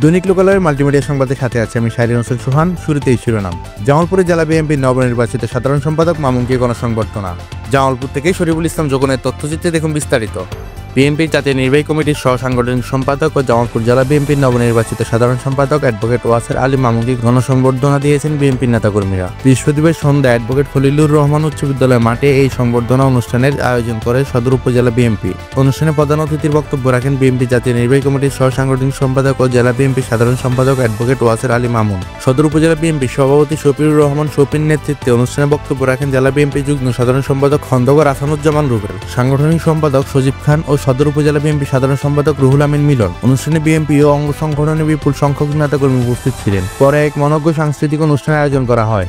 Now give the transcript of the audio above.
দৈনিক লোকালয়ের মাল্টিমিডিয়া সংবাদের সাথে আছে আমি শাহরিন হোসেন সোহান। শুরুতেই শিরোনাম। জামালপুরে জেলা বিএনপির নবনির্বাচিত সাধারণ সম্পাদক মামুনকে গণসংবর্ধনা। জামালপুর থেকে শরীফুল ইসলাম যোগনের তথ্যচিত্রে দেখুন বিস্তারিত। বিএনপির জাতীয় নির্বাহী কমিটির সহ সাংগঠনিক সম্পাদক ও জামালপুর জেলা বিএনপির নবনির্বাচিত সাধারণ সম্পাদক অ্যাডভোকেট ওয়াসের আলী মামুনকে গণসংবর্ধনা দিয়েছেন বিএনপির নেতাকর্মীরা। বৃহস্পতিবার সন্ধ্যায় অ্যাডভোকেট খলিলুর রহমান উচ্চ বিদ্যালয় মাঠে এই সংবর্ধনা অনুষ্ঠানের আয়োজন করে সদর উপজেলা বিএনপি। অনুষ্ঠানে প্রধান অতিথির বক্তব্য রাখেন বিএনপি জাতীয় নির্বাহী কমিটির সহ সাংগঠনিক সম্পাদক ও জেলা বিএনপির সাধারণ সম্পাদক অ্যাডভোকেট ওয়াসের আলী মামুন। সদর উপজেলা বিএনপির সভাপতি শফিউর রহমান শফির নেতৃত্বে অনুষ্ঠানে বক্তব্য রাখেন জেলা বিএনপি যুগ্ম সাধারণ সম্পাদক খন্দকার আসানুজ্জামান রুবেল, সাংগঠনিক সম্পাদক সজীব খান ও সদর উপজেলা বিএনপি সাধারণ সম্পাদক রুহুল আমিন মিলন। অনুষ্ঠানে বিএনপি ও অঙ্গ সংগঠনের বিপুল সংখ্যক নেতাকর্মী উপস্থিত ছিলেন। পরে এক মনোজ্ঞ সাংস্কৃতিক অনুষ্ঠানের আয়োজন করা হয়।